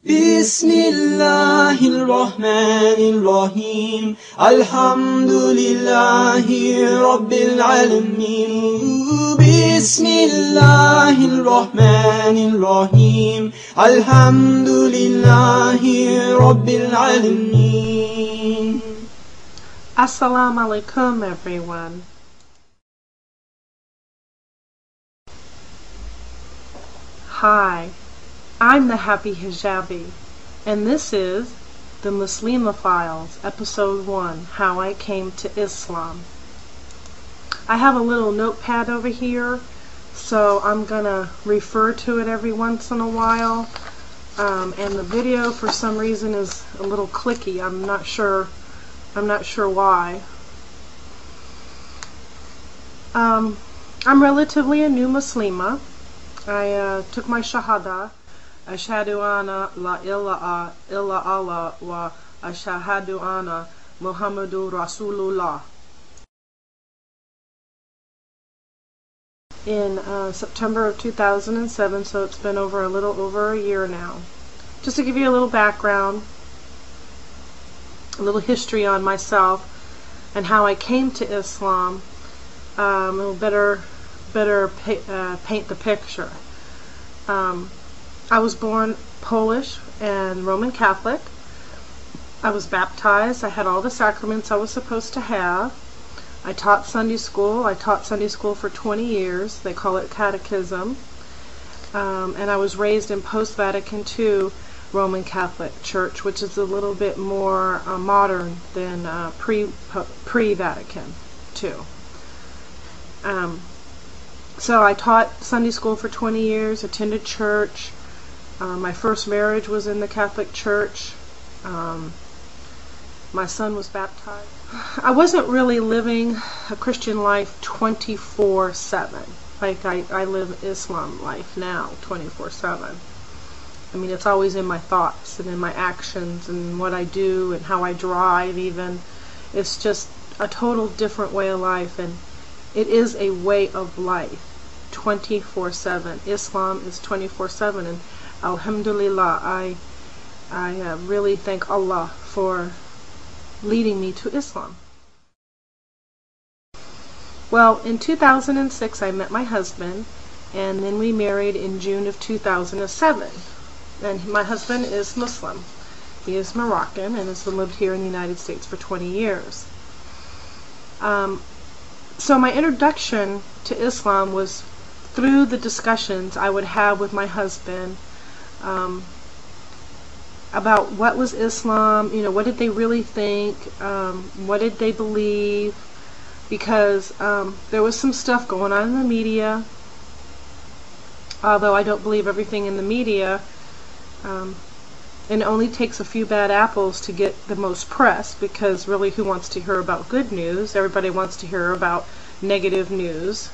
بسم الله الرحمن الرحيم الحمد لله رب العالمين بسم الله الرحمن الرحيم الحمد لله رب العالمين. Assalamu alaikum, everyone. Hi, I'm the Happy Hijabi, and this is the Muslima Files, Episode 1, How I Came to Islam. I have a little notepad over here, so I'm gonna refer to it every once in a while, and the video for some reason is a little clicky. I'm not sure why. I'm relatively a new Muslima. I took my Shahada, Ashhadu anna la ilaha illa Allah wa ashhadu anna Muhammadur Rasulullah, in September of 2007, so it's been a little over a year now. Just to give you a little background, a little history on myself and how I came to Islam, it'll better paint the picture. I was born Polish and Roman Catholic. I was baptized. I had all the sacraments I was supposed to have. I taught Sunday school. I taught Sunday school for 20 years. They call it catechism. And I was raised in post-Vatican II Roman Catholic Church, which is a little bit more modern than pre-Vatican II. So I taught Sunday school for 20 years, attended church. My first marriage was in the Catholic Church. My son was baptized. I wasn't really living a Christian life 24/7. Like I live Islam life now 24/7. I mean, it's always in my thoughts and in my actions and what I do and how I drive even. It's just a total different way of life, and it is a way of life 24/7. Islam is 24/7, and alhamdulillah, I really thank Allah for leading me to Islam. Well, in 2006 I met my husband, and then we married in June of 2007. And my husband is Muslim. He is Moroccan and has lived here in the United States for 20 years. So my introduction to Islam was through the discussions I would have with my husband about what was Islam, what did they really think, what did they believe, because there was some stuff going on in the media. Although I don't believe everything in the media, and it only takes a few bad apples to get the most press, because really, who wants to hear about good news? Everybody wants to hear about negative news.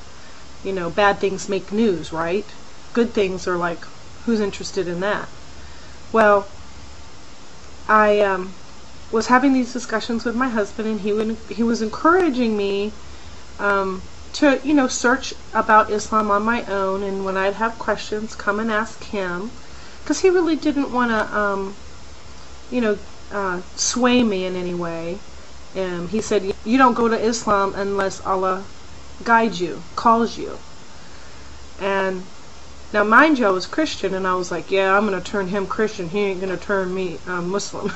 Bad things make news, right? Good things are like, who's interested in that? Well, I was having these discussions with my husband, and he was encouraging me to search about Islam on my own, and when I'd have questions, come and ask him, because he really didn't want to sway me in any way. He said, you don't go to Islam unless Allah guides you, calls you. And now, mind you, I was Christian, and I was like, yeah, I'm going to turn him Christian. He ain't going to turn me Muslim.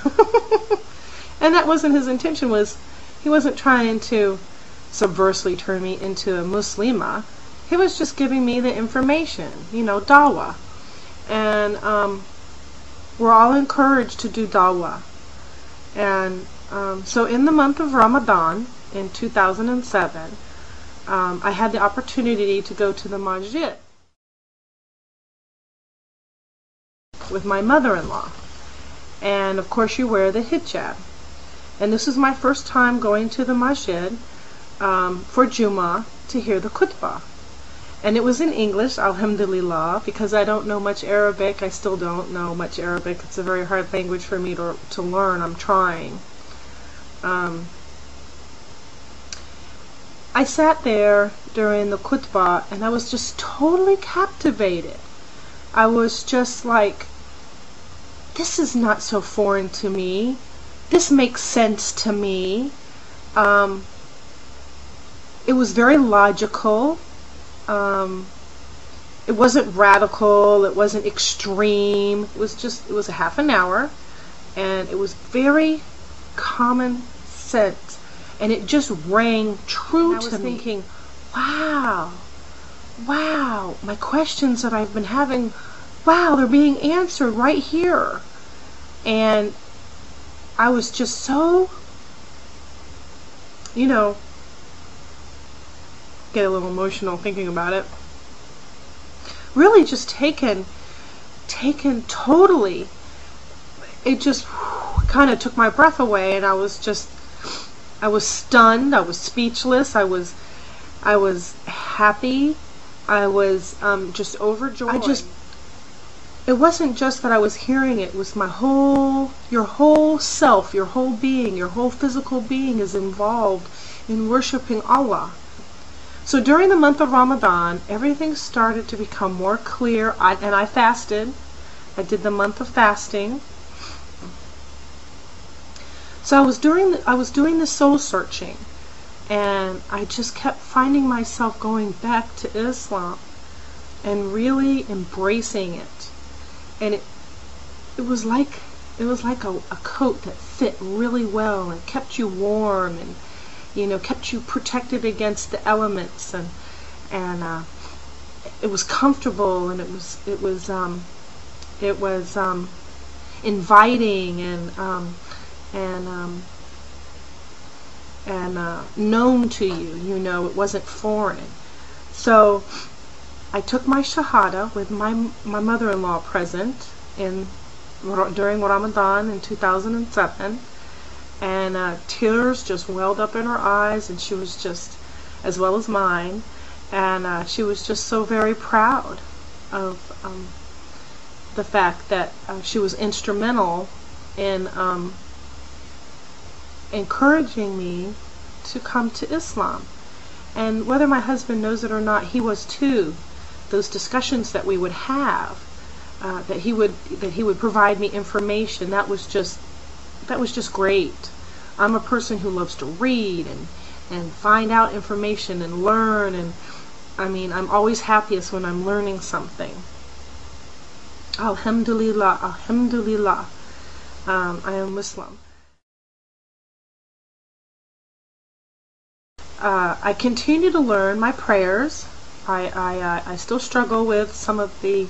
And that wasn't his intention. He wasn't trying to subversely turn me into a Muslima. He was just giving me the information, dawah. And we're all encouraged to do dawah. And so in the month of Ramadan in 2007, I had the opportunity to go to the masjid with my mother-in-law, and of course you wear the hijab. And this is my first time going to the masjid for Jummah to hear the khutbah, and it was in English, alhamdulillah, because I don't know much Arabic. I still don't know much Arabic. It's a very hard language for me to learn. I'm trying. I sat there during the khutbah, and I was just totally captivated. I was just like, this is not so foreign to me. This makes sense to me. It was very logical. It wasn't radical. It wasn't extreme. It was a half an hour, and it was very common sense, and it just rang true to me. I was thinking, wow, my questions that I've been having, wow, they're being answered right here. And I was just so, you know, get a little emotional thinking about it. Really just taken totally. It just kind of took my breath away, and I was stunned. I was speechless. I was happy. I was just overjoyed. It wasn't just that I was hearing it. It was your whole self, your whole being, your whole physical being is involved in worshiping Allah. So during the month of Ramadan, everything started to become more clear, and I fasted. I did the month of fasting. So I was doing the soul searching, and I just kept finding myself going back to Islam and really embracing it. And it was like a coat that fit really well and kept you warm, and kept you protected against the elements, and it was comfortable, and it was inviting and known to you. It wasn't foreign. So I took my Shahada with my mother-in-law present during Ramadan in 2007, and tears just welled up in her eyes, and she was just, as well as mine, and she was just so very proud of the fact that she was instrumental in encouraging me to come to Islam. And whether my husband knows it or not, he was too. Those discussions that we would have, that he would provide me information, that was just great. I'm a person who loves to read and find out information and learn, and I'm always happiest when I'm learning something. Alhamdulillah, alhamdulillah. I am Muslim. I continue to learn my prayers. I still struggle with some of the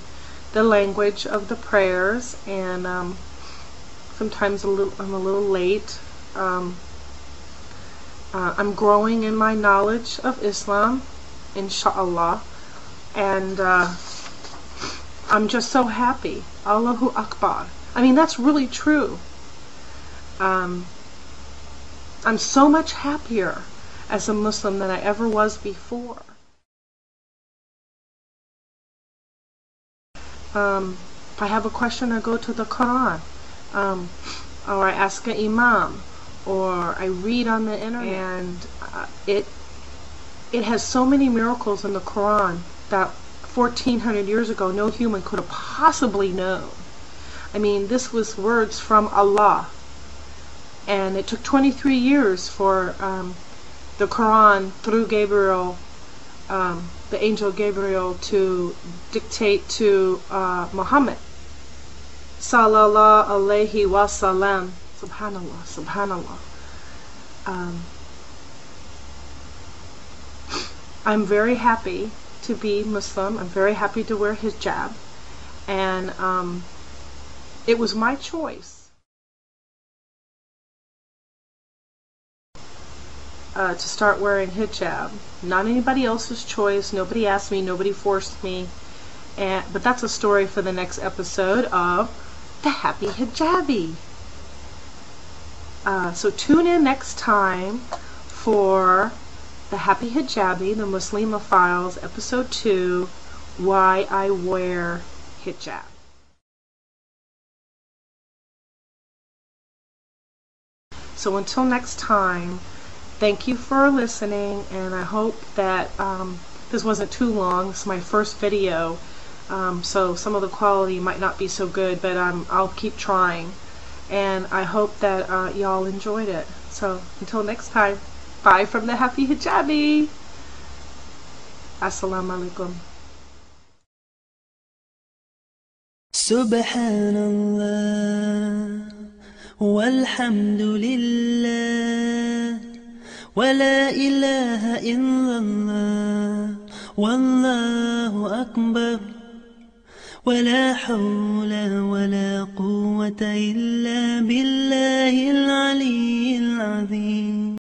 language of the prayers, and sometimes I'm a little late. I'm growing in my knowledge of Islam, inshallah, and I'm just so happy. Allahu Akbar. That's really true. I'm so much happier as a Muslim than I ever was before. If I have a question, I go to the Quran, or I ask an imam, or I read on the internet, and it has so many miracles in the Quran that 1400 years ago no human could have possibly known. This was words from Allah, and it took 23 years for the Quran, through Gabriel, the angel Gabriel, to dictate to Muhammad sallallahu alaihi wasallam. Subhanallah, subhanallah. I'm very happy to be Muslim. I'm very happy to wear hijab, and it was my choice to start wearing hijab. Not anybody else's choice. Nobody asked me. Nobody forced me. But that's a story for the next episode of The Happy Hijabi. So tune in next time for The Happy Hijabi, the Muslima Files, episode 2, Why I Wear Hijab. So until next time, thank you for listening, and I hope that this wasn't too long. This is my first video. So some of the quality might not be so good, but I'll keep trying. And I hope that y'all enjoyed it. So until next time, bye from the Happy Hijabi. Assalamu alaikum. Subhanallah walhamdulillah wa la ilaha illallah wallahu akbar ولا حول ولا قوة إلا بالله العلي العظيم